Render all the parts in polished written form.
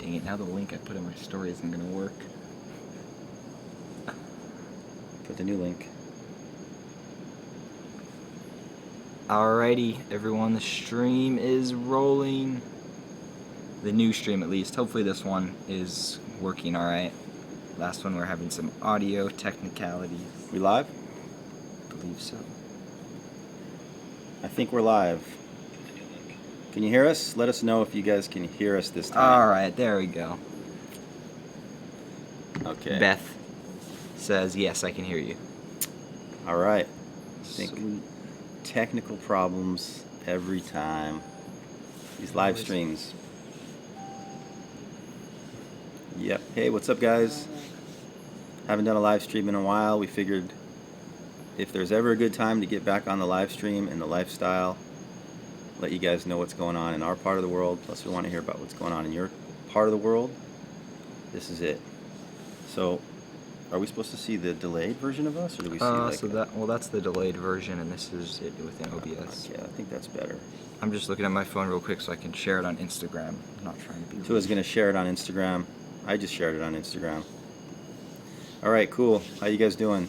Dang it, now the link I put in my story isn't going to work. Put the new link. Alrighty, everyone, the stream is rolling. The new stream, at least. Hopefully this one is working alright. Last one we're having some audio technicalities. We live? I believe so. I think we're live. Can you hear us? Let us know if you guys can hear us this time. Alright, there we go. Okay. Beth says, yes, I can hear you. Alright. I think Sweet. technical problems every time. These live streams. Yep. Hey, what's up, guys? Haven't done a live stream in a while. We figured if there's ever a good time to get back on the live stream and the lifestyle, let you guys know what's going on in our part of the world, plus we want to hear about what's going on in your part of the world, this is it. So, are we supposed to see the delayed version of us, or do we see like that's the delayed version, and this is it within OBS. Yeah, I think that's better. I'm just looking at my phone real quick so I can share it on Instagram. I'm not trying to be Tua's going to share it on Instagram. I just shared it on Instagram. Alright, cool. How you guys doing?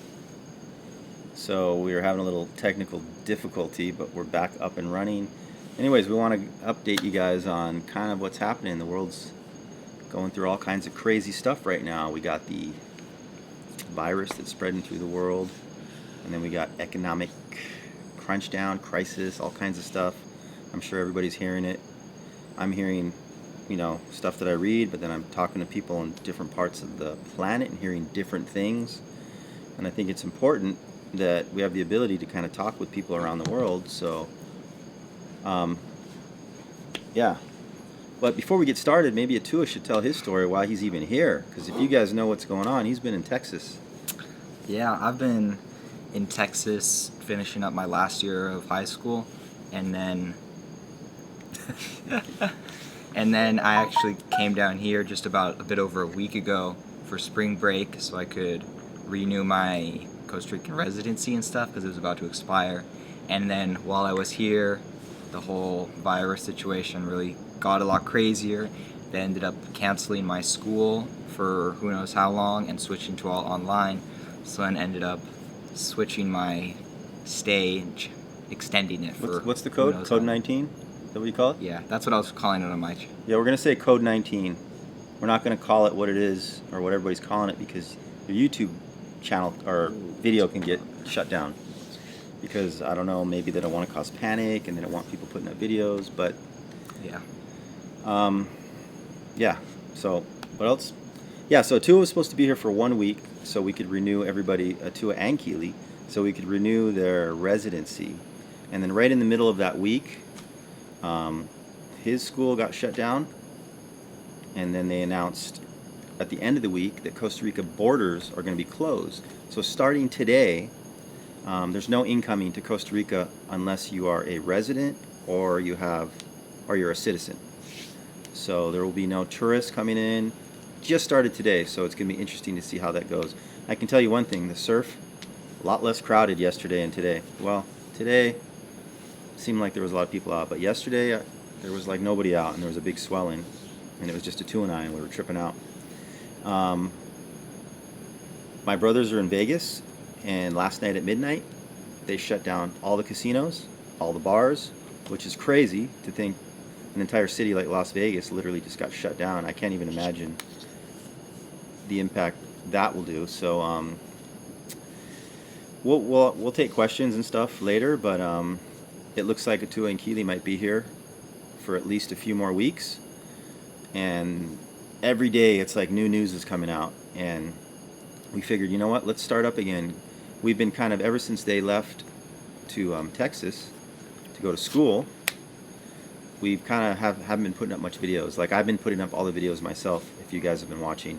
So, we were having a little technical difficulty, but we're back up and running. Anyways, we want to update you guys on kind of what's happening. The world's going through all kinds of crazy stuff right now. We got the virus that's spreading through the world, and then we got economic crunch down, crisis, all kinds of stuff. I'm sure everybody's hearing it. I'm hearing, you know, stuff that I read, but then I'm talking to people in different parts of the planet and hearing different things. And I think it's important that we have the ability to kind of talk with people around the world. So yeah. But before we get started, maybe Atua should tell his story, why he's even here. Because if you guys know what's going on, he's been in Texas. Yeah, I've been in Texas finishing up my last year of high school, and then I actually came down here just about a bit over a week ago for spring break so I could renew my Costa Rican residency and stuff because it was about to expire. And then while I was here, the whole virus situation really got a lot crazier. They ended up canceling my school for who knows how long and switching to all online. So then ended up switching my stay and extending it for What's the code? Code 19? Is that what you call it? Yeah, that's what I was calling it on my Yeah, we're going to say code 19. We're not going to call it what it is or what everybody's calling it because your YouTube channel or video can get shut down. Because, I don't know, maybe they don't want to cause panic and they don't want people putting up videos, but yeah. Yeah, so what else? Yeah, so Atua was supposed to be here for 1 week so we could renew everybody, Atua and Keely, so we could renew their residency. And then right in the middle of that week, his school got shut down, and then they announced at the end of the week that Costa Rica borders are going to be closed. So starting today, there's no incoming to Costa Rica unless you are a resident or you're a citizen. So there will be no tourists coming in. Just started today, so it's going to be interesting to see how that goes. I can tell you one thing, the surf, a lot less crowded yesterday and today. Well, today seemed like there was a lot of people out, but yesterday there was like nobody out and there was a big swelling, and it was just Atua and I, and we were tripping out. My brothers are in Vegas, and last night at midnight they shut down all the casinos, all the bars, which is crazy to think an entire city like Las Vegas literally just got shut down. I can't even imagine the impact that will do. So we'll take questions and stuff later, but it looks like Atua and Keely might be here for at least a few more weeks, and every day it's like new news is coming out, and we figured, you know what, let's start up again. We've been kind of, ever since they left to Texas to go to school, we've kind of haven't been putting up much videos. Like, I've been putting up all the videos myself, if you guys have been watching.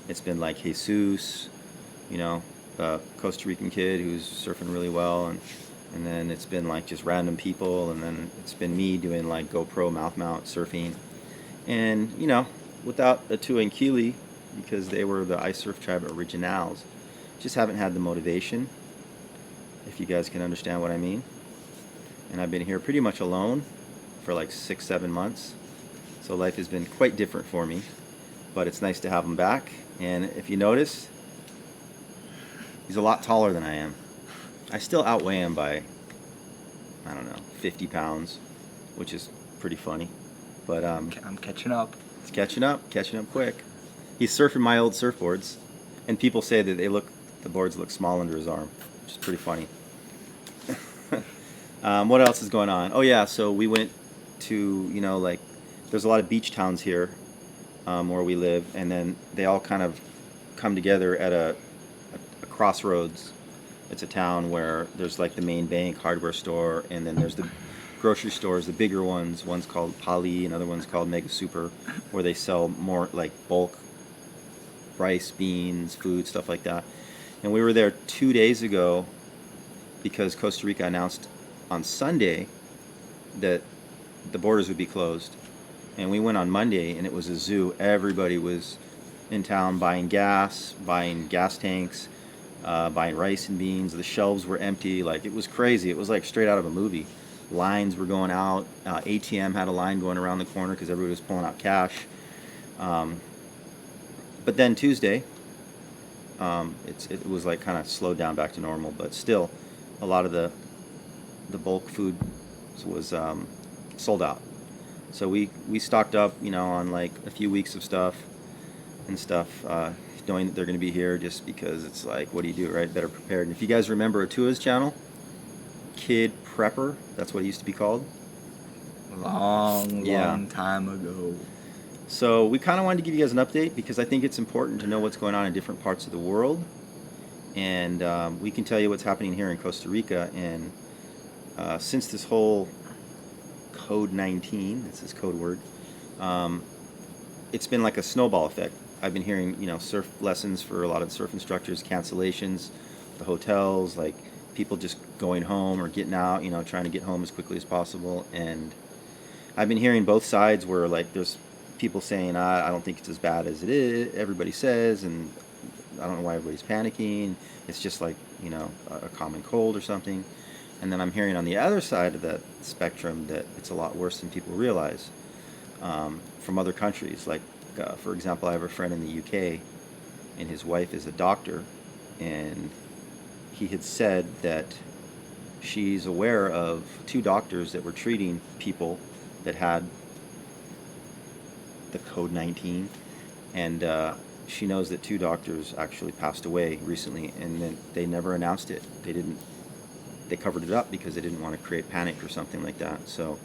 It's been like Jesus, you know, a Costa Rican kid who's surfing really well, and then it's been like just random people, and then it's been me doing like GoPro mouth mount surfing. And, you know, without Atua and Keely, because they were the Ice Surf Tribe originals, just haven't had the motivation, if you guys can understand what I mean. And I've been here pretty much alone for like 6-7 months, so life has been quite different for me. but it's nice to have him back. And if you notice, he's a lot taller than I am. I still outweigh him by, I don't know, 50 pounds, which is pretty funny. But I'm catching up. it's catching up quick. He's surfing my old surfboards, and people say that the boards look small under his arm, which is pretty funny. What else is going on? Oh yeah, so we went to, like, there's a lot of beach towns here where we live, and then they all kind of come together at a crossroads. It's a town where there's like the main bank, hardware store, and then there's the grocery stores, the bigger ones. One's called Pali, another one's called Mega Super, where they sell more like bulk rice, beans, food, stuff like that. And we were there 2 days ago because Costa Rica announced on Sunday that the borders would be closed. And we went on Monday, and it was a zoo. Everybody was in town buying gas tanks, buying rice and beans. The shelves were empty. Like, it was crazy. It was like straight out of a movie. Lines were going out. ATM had a line going around the corner because everybody was pulling out cash. But then Tuesday, it was like kind of slowed down back to normal. But still, a lot of the bulk food was sold out. So we stocked up, on like a few weeks of stuff, knowing that they're going to be here, just because it's like, what do you do, right? Better prepared. And if you guys remember Atua's channel, Kid Prepper, that's what he used to be called. Long time ago. So we kind of wanted to give you guys an update because I think it's important to know what's going on in different parts of the world. And we can tell you what's happening here in Costa Rica. And since this whole Code 19, that's his code word, it's been like a snowball effect. I've been hearing, surf lessons for a lot of surf instructors, cancellations, the hotels, like people just going home or getting out, trying to get home as quickly as possible. And I've been hearing both sides where, like, there's people saying, I don't think it's as bad as it is, everybody says, and I don't know why everybody's panicking. It's just like, a common cold or something. And then I'm hearing on the other side of that spectrum that it's a lot worse than people realize from other countries. Like, for example, I have a friend in the UK, and his wife is a doctor, and he had said that she's aware of 2 doctors that were treating people that had the Code 19, and she knows that 2 doctors actually passed away recently, and then they never announced it. They covered it up because they didn't want to create panic or something like that. So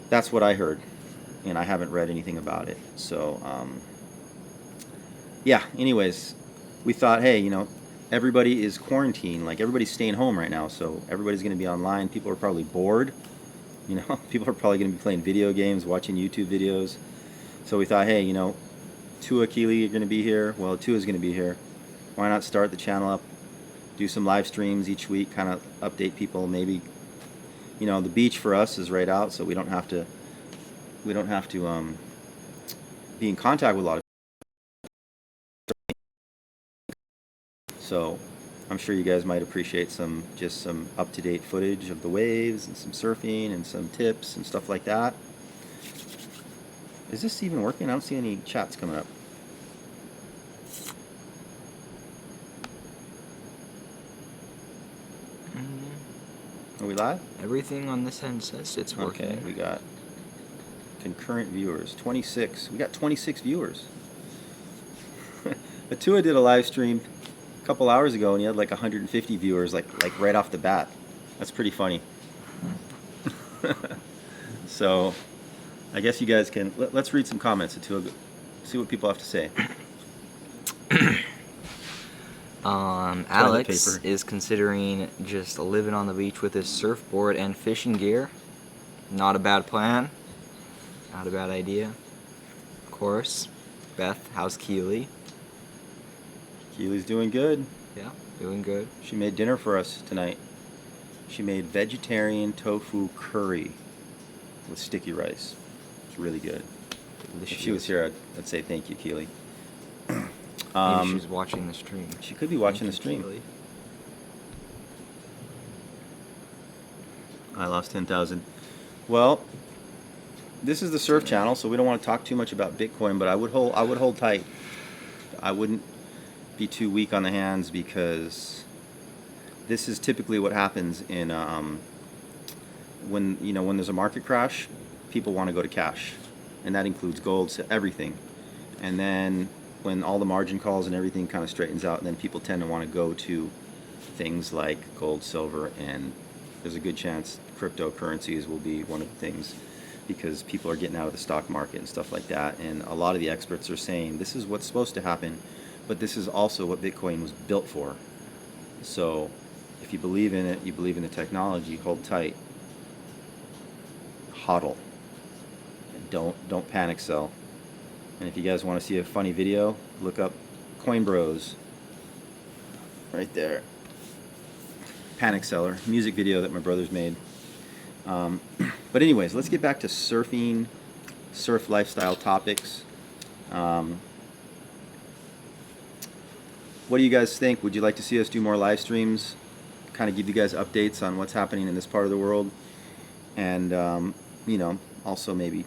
that's what I heard, and I haven't read anything about it. So anyways, we thought, hey, everybody is quarantined, like everybody's staying home right now, so everybody's going to be online. People are probably bored, people are probably going to be playing video games, watching YouTube videos. So we thought, hey, Tua, Keely are going to be here. Well, Tua's going to be here. Why not start the channel up, do some live streams each week, kind of update people. Maybe, the beach for us is right out, so we don't have to be in contact with a lot of people. So I'm sure you guys might appreciate some up-to-date footage of the waves and some surfing and some tips and stuff like that. Is this even working? I don't see any chats coming up. Are we live? Everything on this end says it's working. Okay, we got concurrent viewers, 26. We got 26 viewers. Atua did a live stream a couple hours ago, and he had like 150 viewers, like right off the bat. That's pretty funny. So, I guess you guys can. Let's read some comments, Atua. See what people have to say. Alex is considering just living on the beach with his surfboard and fishing gear. Not a bad plan. Not a bad idea. Of course. Beth, how's Keely? Keely's doing good. Yeah, doing good. She made dinner for us tonight. She made vegetarian tofu curry with sticky rice. It's really good. Delicious. If she was here, I'd say thank you, Keely. Maybe she's watching the stream. She could be watching the stream. Keely. I lost 10,000. Well, this is the surf channel, so we don't want to talk too much about Bitcoin, but I would hold tight. I wouldn't be too weak on the hands, because this is typically what happens in when there's a market crash, people want to go to cash, and that includes gold, so everything. And then when all the margin calls and everything kind of straightens out, then people tend to want to go to things like gold, silver, and there's a good chance cryptocurrencies will be one of the things, because people are getting out of the stock market and stuff like that. And a lot of the experts are saying this is what's supposed to happen, but this is also what Bitcoin was built for. So if you believe in it, you believe in the technology, hold tight, hodl, don't panic sell. And if you guys want to see a funny video, look up Coin Bros right there. Panic seller, music video that my brothers made. But anyways, let's get back to surfing, surf lifestyle topics. What do you guys think? Would you like to see us do more live streams? Kind of give you guys updates on what's happening in this part of the world, and also maybe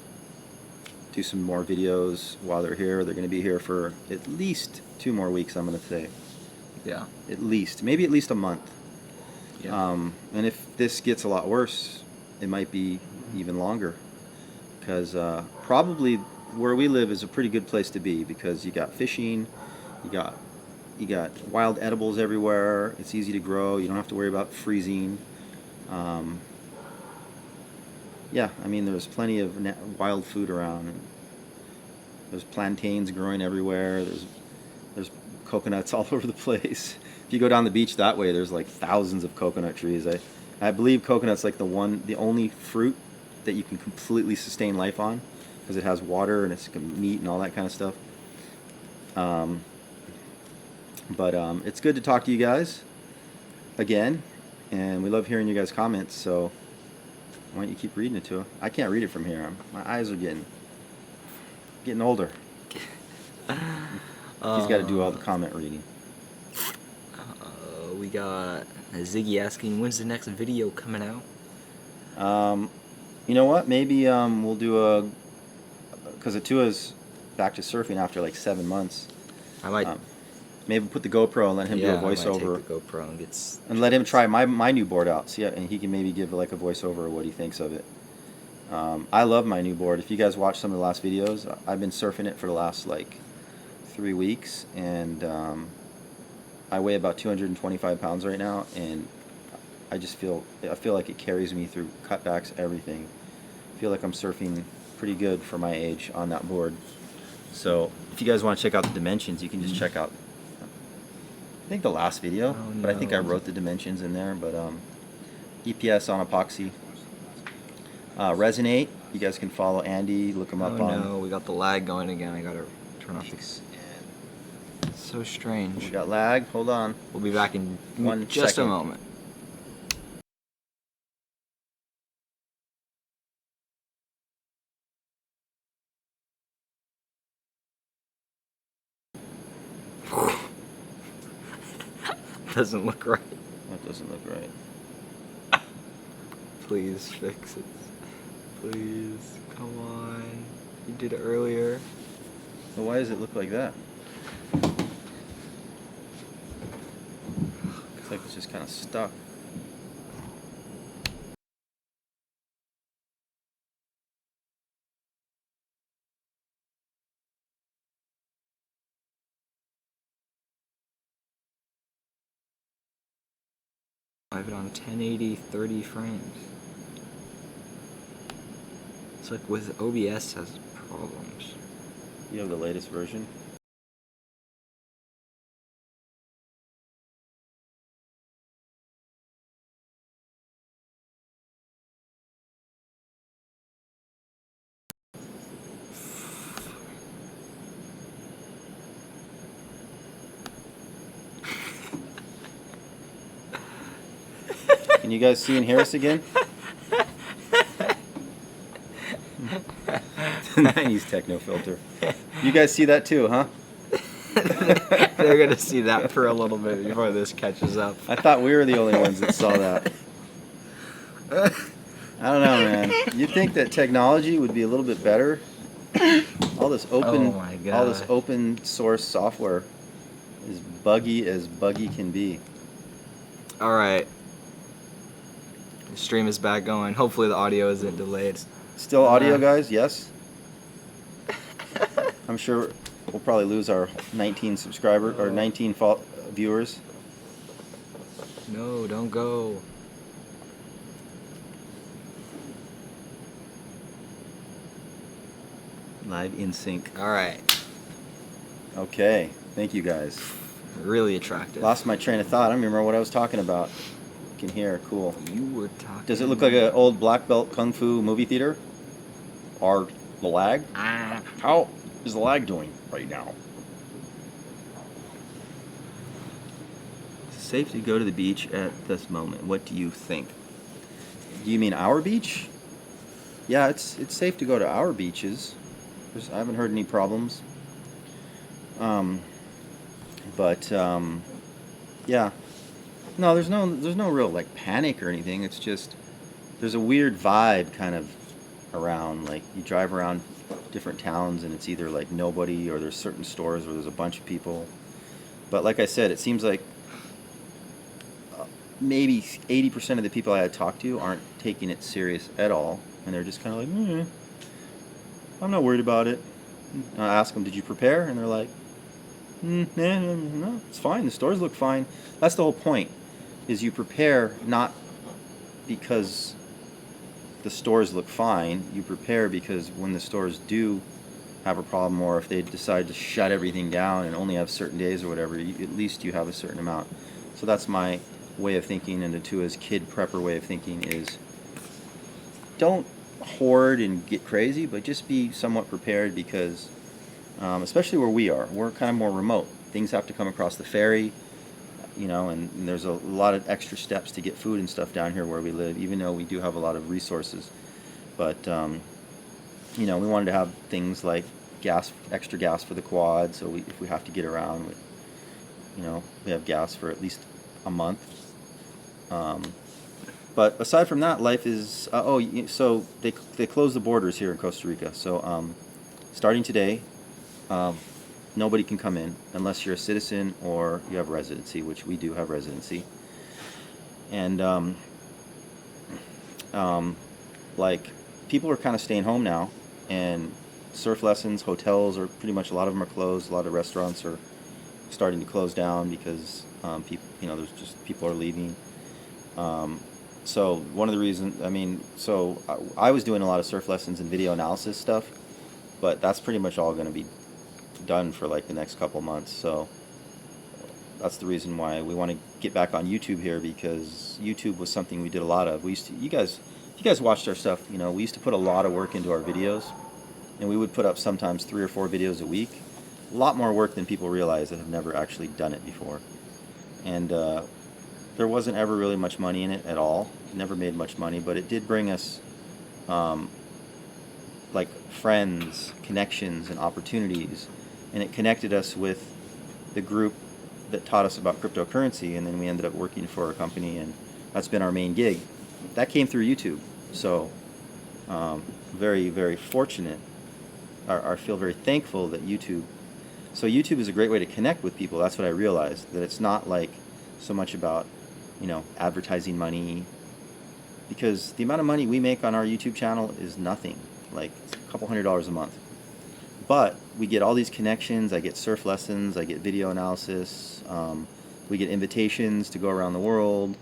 do some more videos while they're here. They're going to be here for at least 2 more weeks, I'm going to say. Yeah. Maybe at least a month. Yeah. And if this gets a lot worse, it might be even longer, because probably where we live is a pretty good place to be, because you got fishing, you got wild edibles everywhere. It's easy to grow. You don't have to worry about freezing. Yeah, I mean, there's plenty of wild food around. There's plantains growing everywhere. There's coconuts all over the place. If you go down the beach that way, there's like thousands of coconut trees. I believe coconut's like the only fruit that you can completely sustain life on, because it has water and it's meat and all that kind of stuff. But it's good to talk to you guys again, and we love hearing you guys' comments. So why don't you keep reading it to her? I can't read it from here. My eyes are getting older. He's got to do all the comment reading. We got Ziggy asking, when's the next video coming out? You know what? Maybe we'll do because Atua's back to surfing after like 7 months. I might. Maybe put the GoPro and let him do a voiceover. I might take the GoPro and let him try my new board out. See, and he can maybe give like a voiceover of what he thinks of it. I love my new board. If you guys watched some of the last videos, I've been surfing it for the last like 3 weeks, and I weigh about 225 pounds right now, and I feel like it carries me through cutbacks, everything. I feel like I'm surfing pretty good for my age on that board. So if you guys want to check out the dimensions, you can just check out, I think, the last video, but I think I wrote the dimensions in there. But EPS on epoxy. Resonate, you guys can follow Andy, look him up on. No, we got the lag going again. I gotta turn off the. It's so strange. We got lag. Hold on. We'll be back in just a moment. Doesn't look right. That doesn't look right. Please fix it. Please, come on. You did it earlier. So why does it look like that? Looks like it's just kind of stuck. I have it on 1080, 30 frames. It's like with OBS has problems. You have the latest version? Can you guys see and hear us again? The 90s techno filter. You guys see that too, huh? They're gonna see that for a little bit before this catches up. I thought we were the only ones that saw that. I don't know, man. You'd think that technology would be a little bit better. All this Oh my god. all this open source software is buggy as buggy can be. All right. The stream is back going. Hopefully the audio isn't delayed. Still audio, guys? Yes. I'm sure we'll probably lose our 19 subscriber or 19 viewers. No, don't go. Live in sync. All right. Okay. Thank you, guys. Really attractive. Lost my train of thought. I don't remember what I was talking about. You can hear. Cool. You were talking. Does it look like an old black belt kung fu movie theater? Or the lag? How is the lag doing right now? Is it safe to go to the beach at this moment? What do you think? Do you mean our beach? Yeah, it's safe to go to our beaches. I haven't heard any problems. Yeah. No, there's no real like panic or anything. It's just there's a weird vibe kind of around. Like you drive around different towns and it's either like nobody or there's certain stores where there's a bunch of people. But like I said, it seems like maybe 80% of the people I had talked to aren't taking it serious at all, and they're just kind of like, I'm not worried about it. And I ask them, did you prepare? And they're like, no, it's fine. The stores look fine. That's the whole point, is you prepare not because the stores look fine. You prepare because when the stores do have a problem, or if they decide to shut everything down and only have certain days or whatever, at least you have a certain amount. So that's my way of thinking, and Atua's kid prepper way of thinking is don't hoard and get crazy, but just be somewhat prepared because especially where we are, we're kind of more remote. Things have to come across the ferry, and there's a lot of extra steps to get food and stuff down here where we live, even though we do have a lot of resources. But we wanted to have things like extra gas for the quad, so if we have to get around, we have gas for at least a month. But aside from that, life is so they closed the borders here in Costa Rica. So starting today, nobody can come in unless you're a citizen or you have residency, which we do have residency. And like people are kind of staying home now, and surf lessons, hotels are pretty much, a lot of them are closed. A lot of restaurants are starting to close down because there's just people are leaving. So one of the reasons, I was doing a lot of surf lessons and video analysis stuff, but that's pretty much all going to be done for like the next couple months. So that's the reason why we want to get back on YouTube here, because YouTube was something we did a lot of. If you guys watched our stuff, we used to put a lot of work into our videos, and we would put up sometimes 3 or 4 videos a week. A lot more work than people realize that have never actually done it before. And there wasn't ever really much money in it at all. Never made much money, but it did bring us like friends, connections, and opportunities. And it connected us with the group that taught us about cryptocurrency, and then we ended up working for a company, and that's been our main gig. That came through YouTube. So very, very fortunate. I feel very thankful that YouTube is a great way to connect with people. That's what I realized, that it's not like so much about advertising money, because the amount of money we make on our YouTube channel is nothing, like a couple $100s a month. But we get all these connections. I get surf lessons, I get video analysis, we get invitations to go around the world,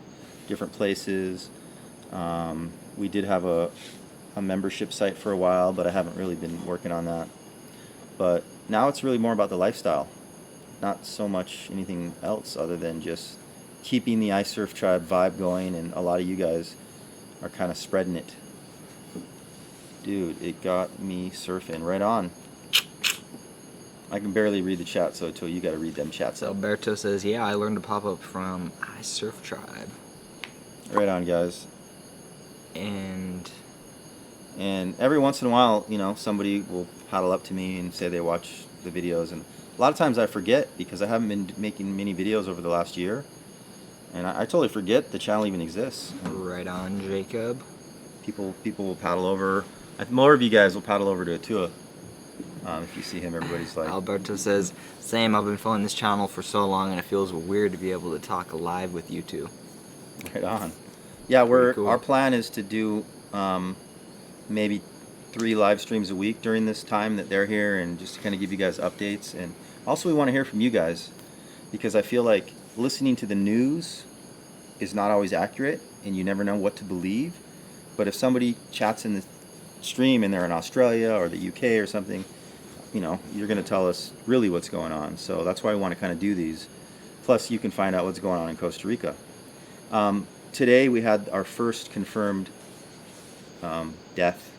different places. We did have a membership site for a while, but I haven't really been working on that. But now it's really more about the lifestyle, not so much anything else other than just keeping the iSurf Tribe vibe going, and a lot of you guys are kind of spreading it. Dude, it got me surfing right on. I can barely read the chat, so you got to read them chats. Alberto says, yeah, I learned to pop up from iSurf Tribe. Right on, guys. And every once in a while, somebody will paddle up to me and say they watch the videos, and a lot of times I forget because I haven't been making many videos over the last year, and I totally forget the channel even exists. Right on, Jacob. People will paddle over. More of you guys will paddle over to Atua. If you see him, everybody's like, Alberto says, same, I've been following this channel for so long and it feels weird to be able to talk live with you two. right on. Yeah, Pretty cool. our plan is to do maybe 3 live streams a week during this time that they're here, and just to kind of give you guys updates. And also we want to hear from you guys, because I feel like listening to the news is not always accurate and you never know what to believe. But if somebody chats in the stream and they're in Australia or the UK or something, you know, you're going to tell us really what's going on. So that's why we want to kind of do these. Plus you can find out what's going on in Costa Rica. Today we had our first confirmed death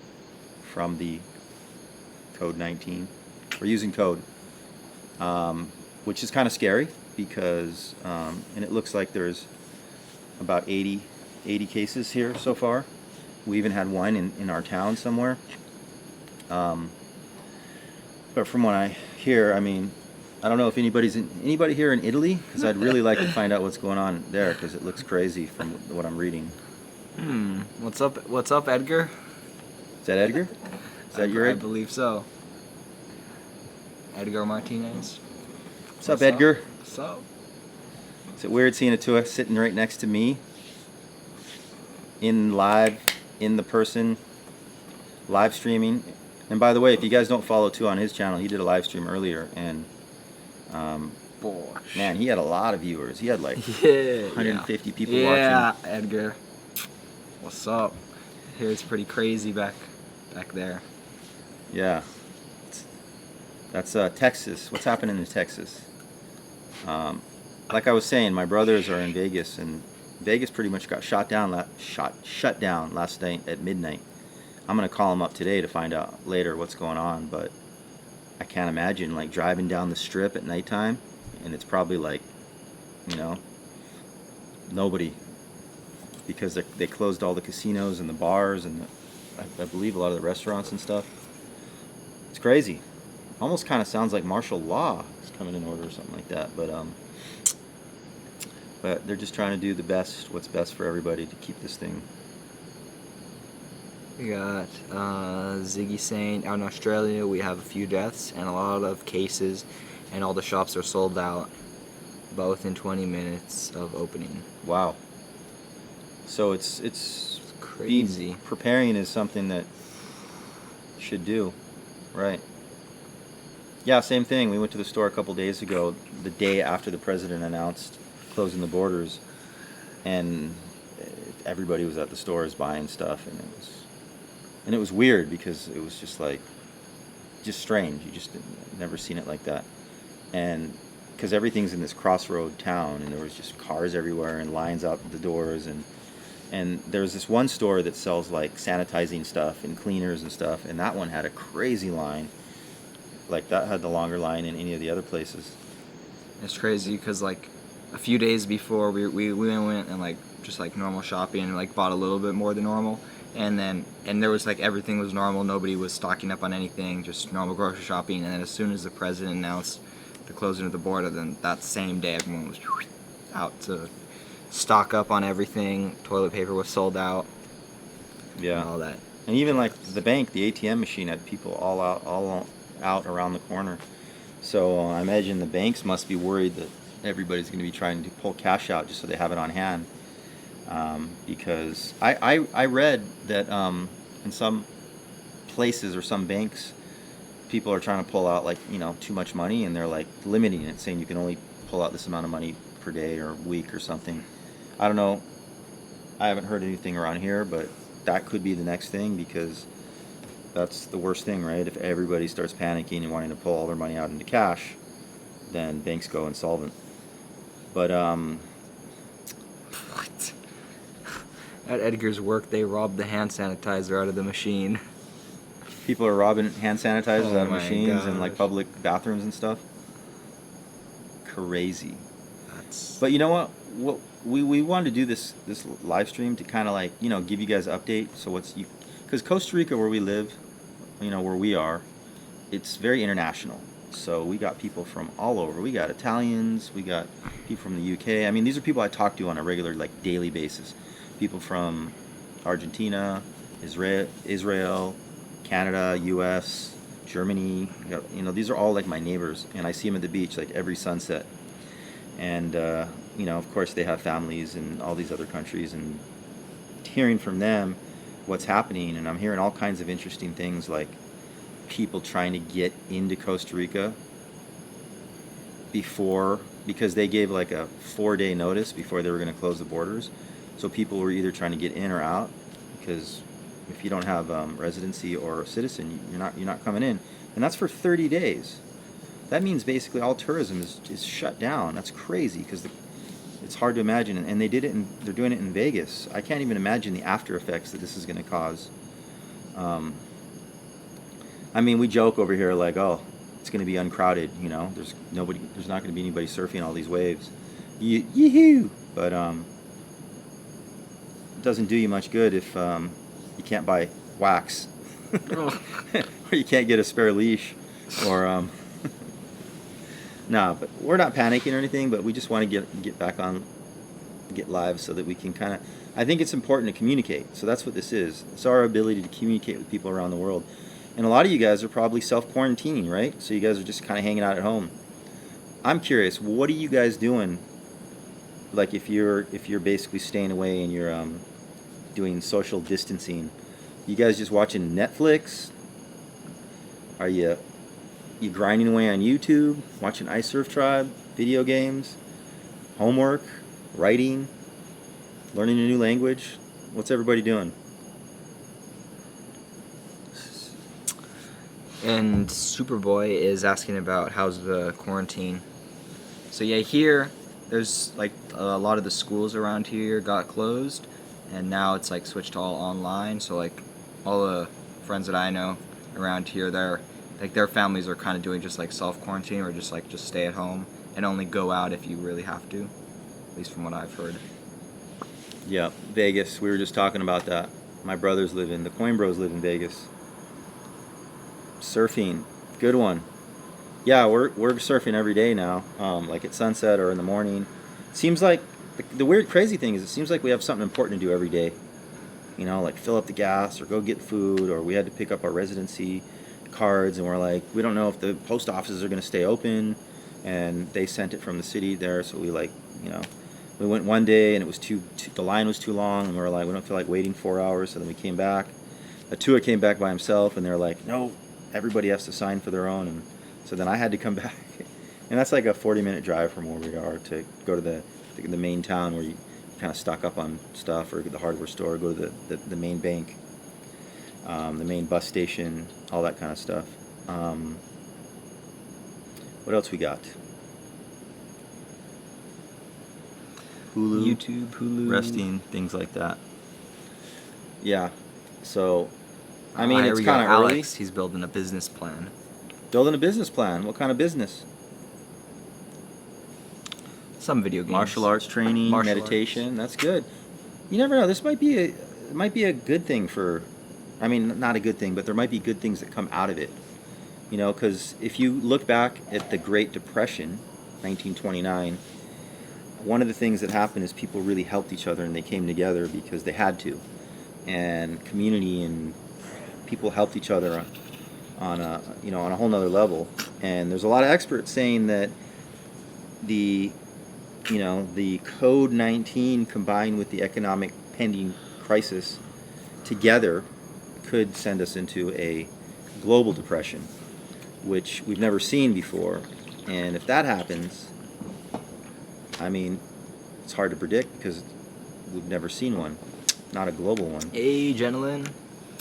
from the code 19. We're using code, which is kind of scary because, and it looks like there's about 80 cases here so far. We even had one in our town somewhere. But from what I hear, I mean, I don't know if anybody here in Italy, because I'd really like to find out what's going on there, because it looks crazy from what I'm reading. What's up, Edgar? Is that Edgar? Is that your I Ed? believe so. Edgar Martinez. What's up, Edgar? What's up? Is it weird seeing Atua sitting right next to me? In the person, live streaming. And by the way, if you guys don't follow Atua on his channel, he did a live stream earlier, and man, he had a lot of viewers. He had like 150 people watching. Yeah, Edgar. What's up? Here it's pretty crazy back there. Yeah. That's Texas. What's happening in Texas? Like I was saying, my brothers are in Vegas, and Vegas pretty much got shut down last night at midnight. I'm gonna call them up today to find out later what's going on, but I can't imagine like driving down the strip at nighttime, and it's probably like, you know, nobody, because they closed all the casinos and the bars and I believe a lot of the restaurants and stuff. It's crazy. Almost kind of sounds like martial law is coming in order or something like that, but they're just trying to do what's best for everybody to keep this thing. We got Ziggy saying, out in Australia we have a few deaths and a lot of cases, and all the shops are sold out, both in 20 minutes of opening. Wow. So it's crazy. Preparing is something that you should do, right? Yeah, same thing. We went to the store a couple days ago, the day after the president announced closing the borders, and everybody was at the stores buying stuff, and it was weird because it was just strange. You just never seen it like that, and because everything's in this crossroad town, and there was just cars everywhere and lines out the doors, and there's this one store that sells like sanitizing stuff and cleaners and stuff, and that one had a crazy line. Like that had the longer line in any of the other places. It's crazy because like a few days before we went and like just like normal shopping and like bought a little bit more than normal, and there was like everything was normal, nobody was stocking up on anything, just normal grocery shopping. And then as soon as the president announced the closing of the border, then that same day everyone was out to stock up on everything. Toilet paper was sold out. Yeah. And all that. And even like the bank, the ATM machine had people all out around the corner. So I imagine the banks must be worried that everybody's going to be trying to pull cash out just so they have it on hand. Because I read that in some places or some banks, people are trying to pull out like, you know, too much money, and they're like limiting it, saying you can only pull out this amount of money per day or week or something. I don't know. I haven't heard anything around here, but that could be the next thing, because that's the worst thing, right? If everybody starts panicking and wanting to pull all their money out into cash, then banks go insolvent. But What? At Edgar's work, they robbed the hand sanitizer out of the machine. people are robbing hand sanitizers Oh out of my machines in like gosh. public bathrooms and stuff. Crazy. That's But you know what? We wanted to do this live stream to kind of like, you know, give you guys an update. So because Costa Rica, where we live, you know, where we are, it's very international. So we got people from all over. We got Italians, we got people from the UK. I mean, these are people I talk to on a regular, like daily basis. People from Argentina, Israel, Canada, U.S., Germany. These are all like my neighbors, and I see them at the beach like every sunset. And of course, they have families in all these other countries, and hearing from them what's happening, and I'm hearing all kinds of interesting things like people trying to get into Costa Rica because they gave like a 4-day notice before they were going to close the borders. So people were either trying to get in or out, because if you don't have residency or a citizen, you're not coming in, and that's for 30 days. That means basically all tourism is shut down. That's crazy, because it's hard to imagine, and they're doing it in Vegas. I can't even imagine the after effects that this is going to cause. I mean, we joke over here like, oh, it's going to be uncrowded. There's not going to be anybody surfing all these waves. Yee-hoo! But it doesn't do you much good if you can't buy wax, or you can't get a spare leash, or no. But we're not panicking or anything. But we just want to get back on, get live, so that we can kind of. I think it's important to communicate. So that's what this is. It's our ability to communicate with people around the world. And a lot of you guys are probably self-quarantining, right? So you guys are just kind of hanging out at home. I'm curious, what are you guys doing? Like if you're basically staying away and you're doing social distancing, you guys just watching Netflix? Are you grinding away on YouTube, watching Ice Surf Tribe, video games, homework, writing, learning a new language? What's everybody doing? And Superboy is asking about how's the quarantine. So yeah, here there's like a lot of the schools around here got closed, and now it's like switched to all online. So like all the friends that I know around here, their families are kind of doing just like self quarantine, or just stay at home and only go out if you really have to. At least from what I've heard. Yeah, Vegas. We were just talking about that. My brothers the Coin Bros live in Vegas. Surfing, good one. Yeah, we're surfing every day now, like at sunset or in the morning. Seems like the weird, crazy thing is it seems like we have something important to do every day. Like fill up the gas or go get food, or we had to pick up our residency cards, and we're like, we don't know if the post offices are going to stay open, and they sent it from the city there, so we we went one day and it was the line was too long, and we were like, we don't feel like waiting 4 hours, so then we came back. Atua came back by himself, and they're like, no, everybody has to sign for their own, and so then I had to come back, and that's like a 40-minute drive from where we are to go to the main town where you kind of stock up on stuff, or the hardware store, go to the main bank, the main bus station, all that kind of stuff. What else we got? Hulu, YouTube, Hulu, resting, things like that. Yeah, so I mean, here it's we go. kind of early. Alex, he's building a business plan. Building a business plan. What kind of business? Some video games. Martial arts training, meditation. That's good. You never know. This might be a good thing for. I mean, not a good thing, but there might be good things that come out of it. Because if you look back at the Great Depression, 1929, one of the things that happened is people really helped each other, and they came together because they had to, and community and people helped each other on a whole nother level. And there's a lot of experts saying that the COVID-19 combined with the economic pending crisis together could send us into a global depression, which we've never seen before. And if that happens, I mean, it's hard to predict because we've never seen one, not a global one. Hey, gentlemen,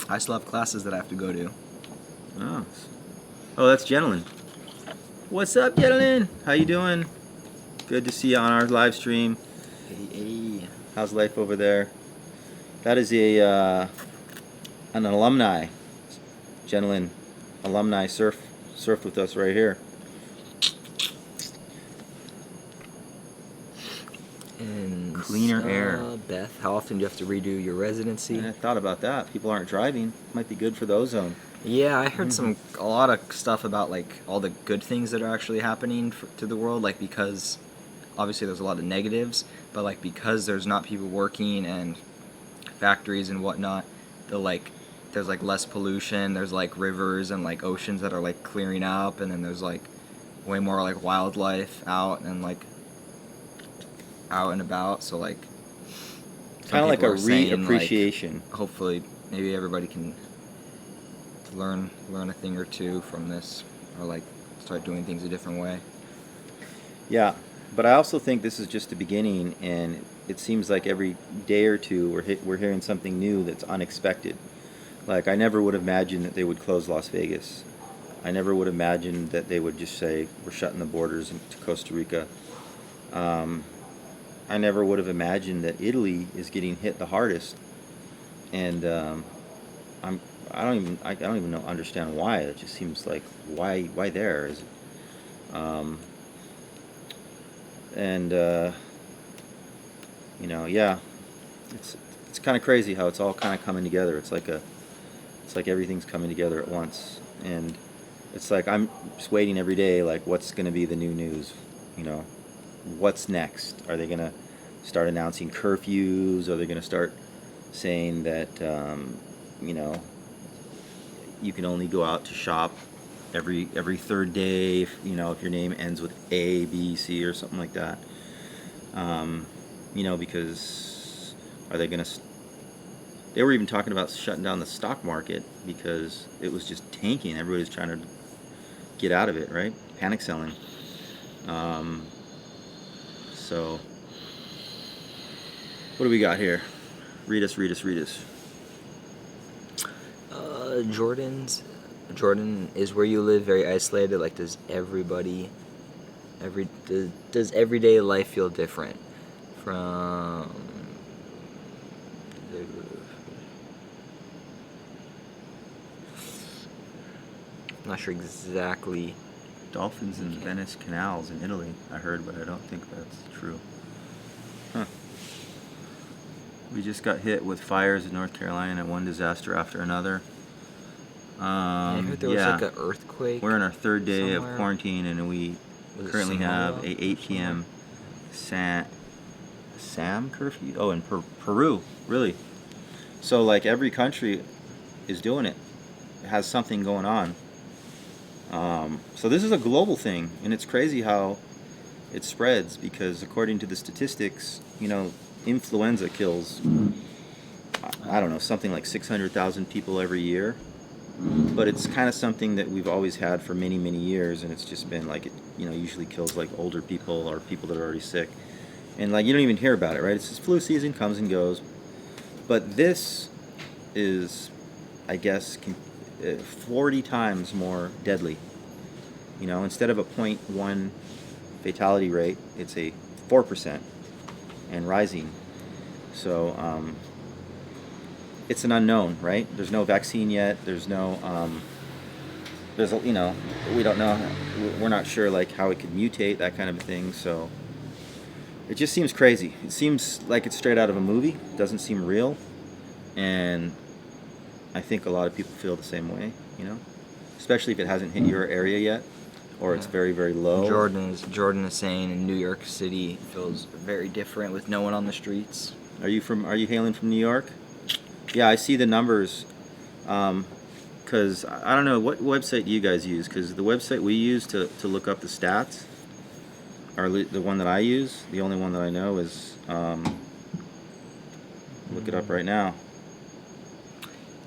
I still have classes that I have to go to. Oh, that's Gentleman. What's up, Gentleman? How you doing? Good to see you on our live stream. Hey. How's life over there? That is an alumni. Gentleman, alumni surfed with us right here. And cleaner air. Beth, how often do you have to redo your residency? I thought about that. People aren't driving. Might be good for the ozone. Yeah, I heard a lot of stuff about like all the good things that are actually happening to the world, like because obviously there's a lot of negatives, but like because there's not people working and factories and whatnot, the like there's like less pollution. There's like rivers and like oceans that are like clearing up, and then there's like way more like wildlife out and like out and about. So like some Kind of like people a are saying like reappreciation. hopefully maybe everybody can learn a thing or two from this, or like start doing things a different way. Yeah, but I also think this is just the beginning, and it seems like every day or two we're hearing something new that's unexpected. Like, I never would have imagined that they would close Las Vegas. I never would have imagined that they would just say we're shutting the borders to Costa Rica. Um, I never would have imagined that Italy is getting hit the hardest, and I'm I don't even know understand why. It just seems like why there is it? And yeah, it's it's kind of crazy how it's all kind of coming together. It's like everything's coming together at once, and it's like I'm just waiting every day, like what's going to be the new news, you know, what's next? Are they going to start announcing curfews? Are they going to start saying that you know, you can only go out to shop every third day if, you know, if your name ends with A, B, C, or something like that? You know, because are they going to? They were even talking about shutting down the stock market because it was just tanking. Everybody's trying to get out of it, right? Panic selling. So, what do we got here? Read us. Jordan is where you live very isolated. Like, does everyday life feel different from? I'm not sure exactly. Dolphins in Venice canals in Italy, I heard, but I don't think that's true. Huh. We just got hit with fires in North Carolina, one disaster after another. I heard there was like an earthquake. We're in our third day somewhere. of quarantine, and we currently have a 8 p.m. SAM curfew. Oh, in Peru, really. So like every country is doing it. It has something going on. So this is a global thing, and it's crazy how it spreads because according to the statistics, you know, influenza kills, I don't know, something like 600,000 people every year. But it's kind of something that we've always had for many, many years, and it's just been like it, you know, usually kills like older people or people that are already sick. And like you don't even hear about it, right? It's just flu season, comes and goes. But this is, I guess, 40 times more deadly. You know, instead of a 0.1 fatality rate, it's a 4% and rising. So it's an unknown, right? There's no vaccine yet. There's no, you know, we don't know. We're not sure like how it could mutate, that kind of a thing. So it just seems crazy. It seems like it's straight out of a movie. It doesn't seem real, and I think a lot of people feel the same way. You know, especially if it hasn't hit your area yet, or it's very, very low. Jordan is saying in New York City feels very different with no one on the streets. Are you hailing from New York? Yeah, I see the numbers. Because I don't know, what website do you guys use? Because the website we use to look up the stats, or the one that I use, the only one that I know is, look it up right now.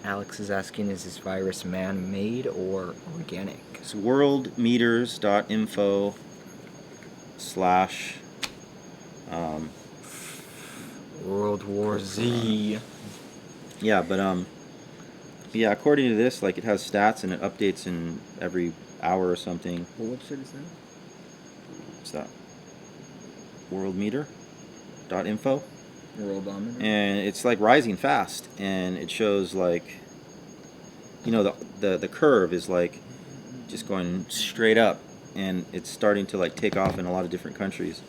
Alex is asking, is this virus man-made or organic? It's worldmeters.info / World War Z. Yeah, but yeah, according to this, like it has stats and it updates in every hour or something. What website is that? What's that? Worldmeter.info. Worldometer. And it's like rising fast, and it shows like, you know, the curve is like just going straight up, and it's starting to like take off in a lot of different countries.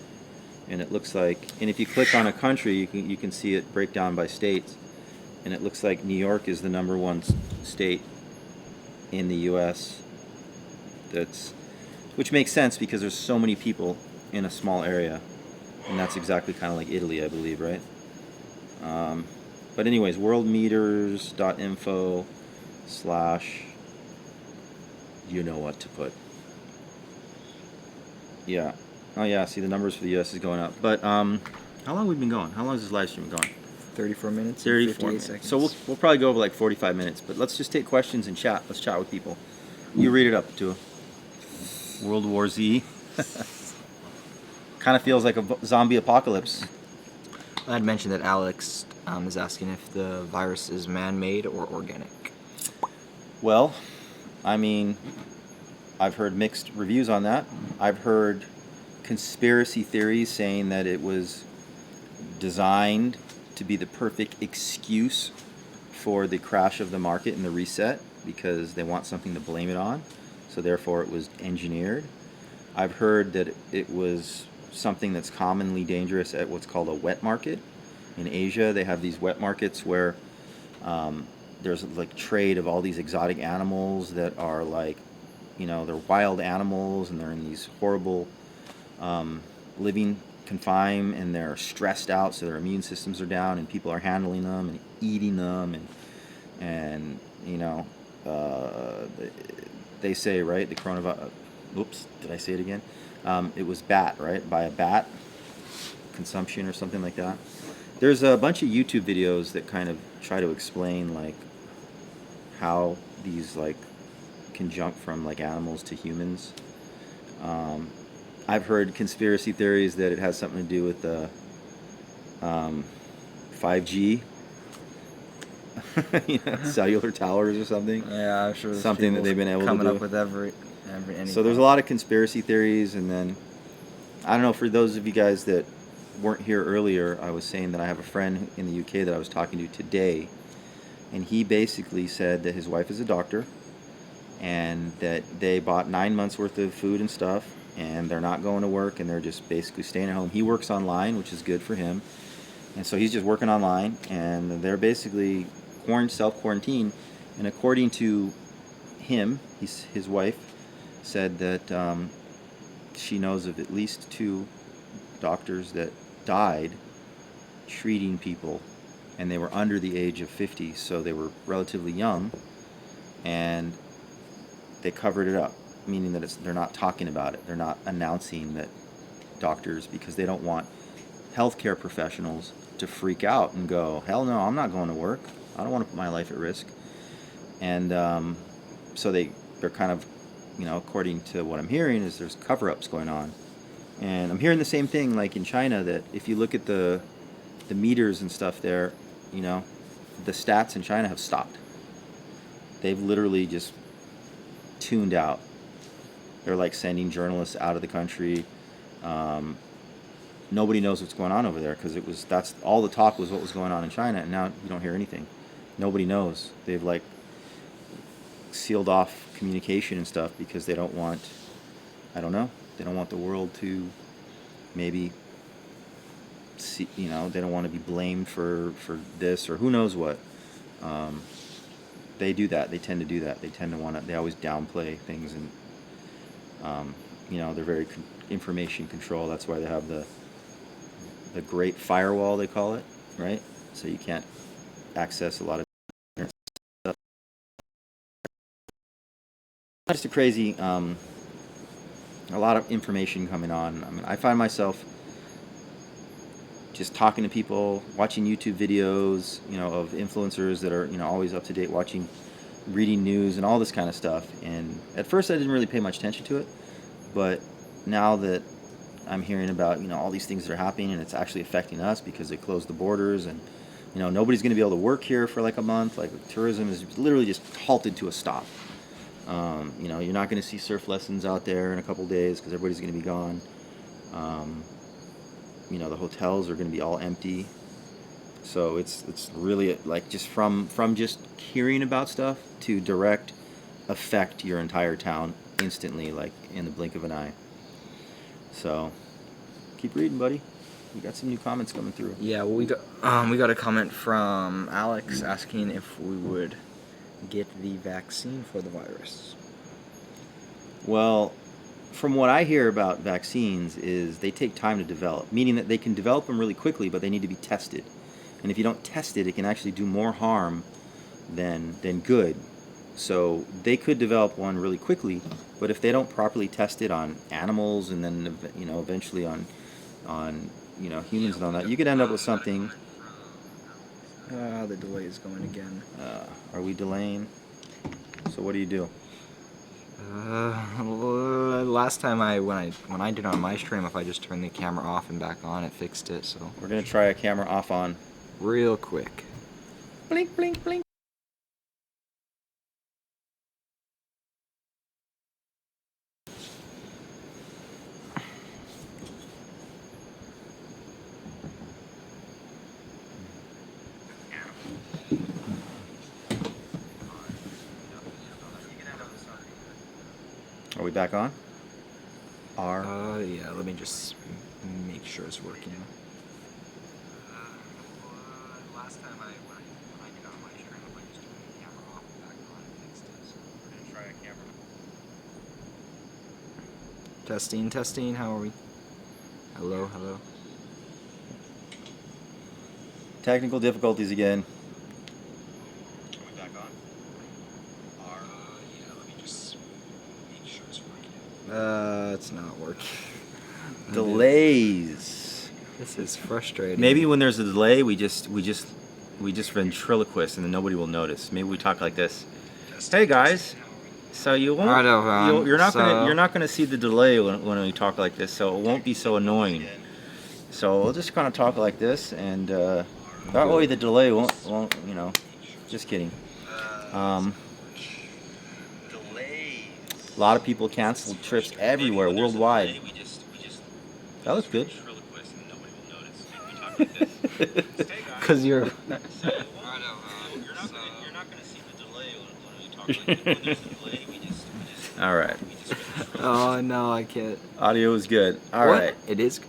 And it looks like, and if you click on a country, you can see it break down by states. And it looks like New York is the number one state in the U.S. Which makes sense because there's so many people in a small area, and that's exactly kind of like Italy, I believe, right? But But anyways, worldmeters.info / you know what to put. Yeah. Oh yeah, see the numbers for the US is going up. But how long have we been going? How long has this live stream been going? 34 minutes. 34 58 minutes. seconds. So we'll probably go over like 45 minutes, but let's just take questions and chat. Let's chat with people. You read it up to World War Z. Kind of feels like a zombie apocalypse. I'd mentioned that Alex is asking if the virus is man-made or organic. Well, I mean, I've heard mixed reviews on that. I've heard conspiracy theories saying that it was designed to be the perfect excuse for the crash of the market and the reset because they want something to blame it on. So therefore it was engineered. I've heard that it was something that's commonly dangerous at what's called a wet market. In Asia, they have these wet markets where there's like trade of all these exotic animals that are like, you know, they're wild animals and they're in these horrible living confined and they're stressed out, so their immune systems are down, and people are handling them and eating them, and you know, they say, right, the coronavirus. Oops, did I say it again? It was by a bat consumption or something like that. There's a bunch of YouTube videos that kind of try to explain like how these like can jump from like animals to humans. I've heard conspiracy theories that it has something to do with the 5G, you know, cellular towers or something. Yeah, I'm sure. Something that they've been able to do. Coming up with any. So there's a lot of conspiracy theories, and then I don't know. For those of you guys that weren't here earlier, I was saying that I have a friend in the UK that I was talking to today, and he basically said that his wife is a doctor, and that they bought 9 months worth of food and stuff, and they're not going to work, and they're just basically staying at home. He works online, which is good for him, and so he's just working online, and they're basically self-quarantine, and according to him, his wife said that she knows of at least 2 doctors that died treating people, and they were under the age of 50, so they were relatively young, and they covered it up, meaning that they're not talking about it. They're not announcing that doctors, because they don't want healthcare professionals to freak out and go, hell no, I'm not going to work. I don't want to put my life at risk. And so they're kind of, you know, according to what I'm hearing, is there's cover-ups going on. And I'm hearing the same thing like in China, that if you look at the meters and stuff there, you know, the stats in China have stopped. They've literally just tuned out. They're like sending journalists out of the country. Nobody knows what's going on over there, because that's all the talk was what was going on in China, and now you don't hear anything. Nobody knows. They've like sealed off communication and stuff because they don't want, I don't know, they don't want the world to maybe see, you know, they don't want to be blamed for this or who knows what. They do that. They tend to do that. They tend to want to, they always downplay things, and you know, they're very information control. That's why they have the Great Firewall, they call it, right? So you can't access a lot of stuff. Just a crazy, a lot of information coming on. I mean, I find myself just talking to people, watching YouTube videos, you know, of influencers that are, you know, always up to date, reading news and all this kind of stuff. And at first I didn't really pay much attention to it, but now that I'm hearing about, you know, all these things that are happening, and it's actually affecting us because they closed the borders, and you know, nobody's going to be able to work here for like a month. Like tourism is literally just halted to a stop. You know, you're not going to see surf lessons out there in a couple days because everybody's going to be gone. You know, the hotels are going to be all empty. So it's really like just from just hearing about stuff to direct affect your entire town instantly, like in the blink of an eye. So keep reading, buddy. We got some new comments coming through. Yeah, well, we got a comment from Alex asking if we would get the vaccine for the virus. Well, from what I hear about vaccines is they take time to develop, meaning that they can develop them really quickly, but they need to be tested. and if you don't test it, it can actually do more harm than good. So they could develop one really quickly, but if they don't properly test it on animals and then eventually on humans and all that, you could end up with something. The delay is going again. Are we delaying? So what do you do? Last time when I did on my stream, if I just turned the camera off and back on, it fixed it. So We're gonna try a camera off on. real quick. Blink, blink, blink. Are we back on? Yeah. Let me just make sure it's working. Last time when I did on my stream, if I just turned the camera off and back on, it fixed it. So we're gonna try a camera. Testing. How are we? Hello. Technical difficulties again. Are we back on? Yeah. Let me just make sure it's working. It's not working. Delays. This is frustrating. Maybe when there's a delay, we just ventriloquist and then nobody will notice. Maybe we talk like this. Hey guys, so you won't. You're not gonna see the delay when we talk like this, so it won't be so annoying. So we'll just kind of talk like this, and that way the delay won't. Just kidding. A lot of people canceled trips everywhere, worldwide. That looks good. Because you're. You're not gonna see the delay when we talk like this. When there's a delay, we just. All right. Oh no, I can't. Audio is good. All What? right. It is.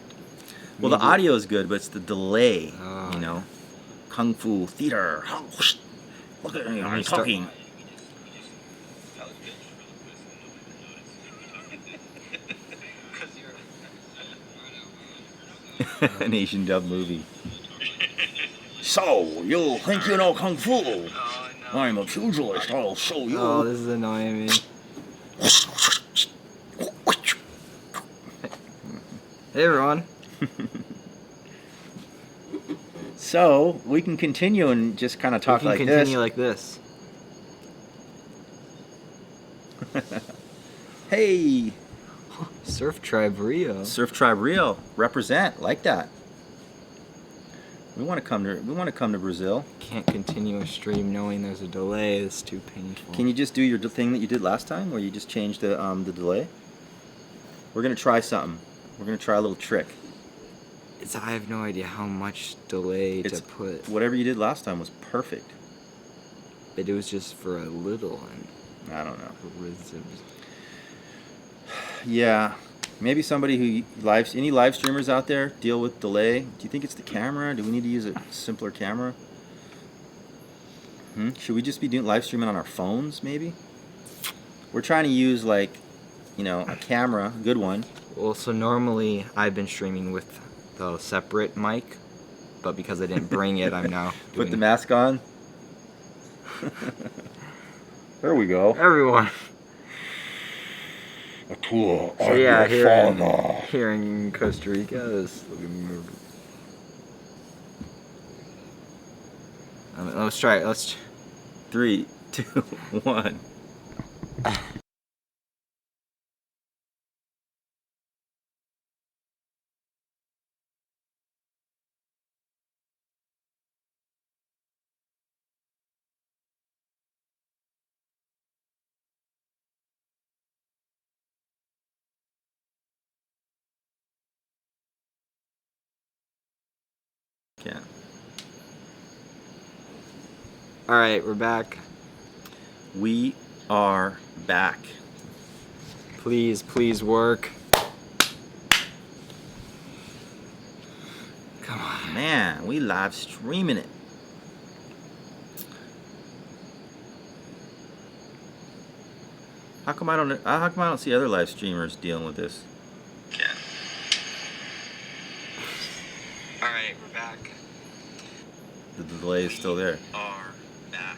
Well, the audio is good, but it's the delay. Oh. Kung Fu theater. Look at me, I'm talking. An Asian dub movie. So, you think you know Kung Fu? I'm a pugilist, I'll show you. Oh, this is annoying me. Hey, everyone. So, we can continue and just kind of talk like this. We can continue like this. Hey! Surf Tribe Rio. Surf Tribe Rio, represent like that. We want to come to Brazil. Can't continue a stream knowing there's a delay. It's too painful. Can you just do your thing that you did last time, where you just changed the delay? We're gonna try something. We're gonna try a little trick. I have no idea how much delay to put. Whatever you did last time was perfect. But it was just for a little and. I don't know. Rhythms. Yeah, maybe somebody who any live streamers out there deal with delay. Do you think it's the camera? Do we need to use a simpler camera? Should we just be doing live streaming on our phones? Maybe. We're trying to use a camera, a good one. Well, so normally I've been streaming with the separate mic, but because I didn't bring it, I'm now doing. Put the mask on. There we go. Everyone. Atua, So yeah, here in Costa Rica, let's try it. 3, 2, 1. Yeah. All right, we're back. We are back. Please work. Come on. Man, we live streaming it. How come I don't see other live streamers dealing with this? Yeah. All right, we're back. the delay is still there. Are back.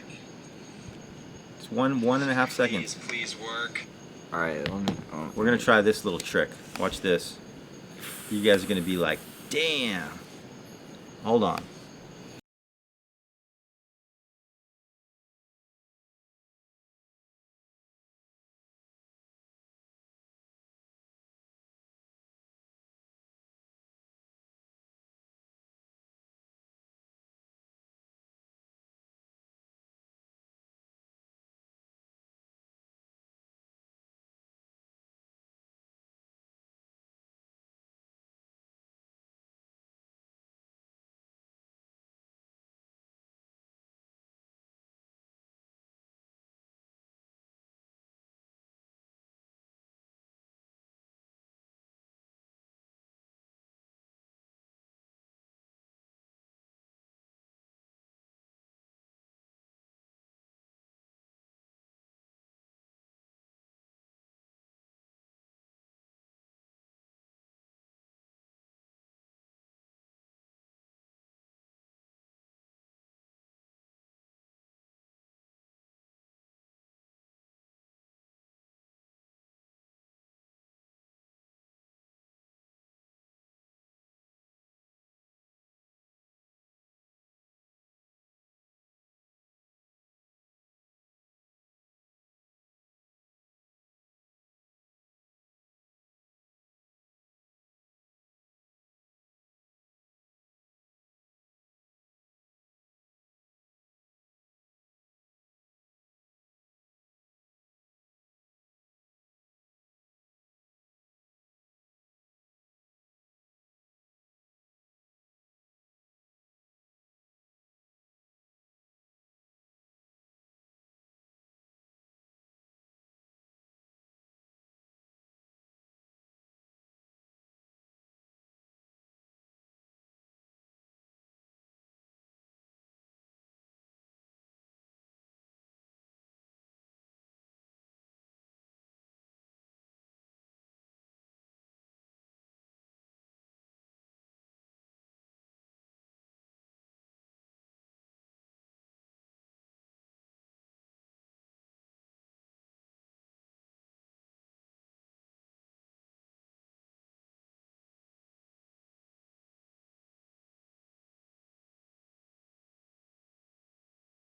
It's 1.5 seconds. Please work. All right, let me. Oh, We're gonna try this little trick. Watch this. You guys are gonna be like, damn. Hold on.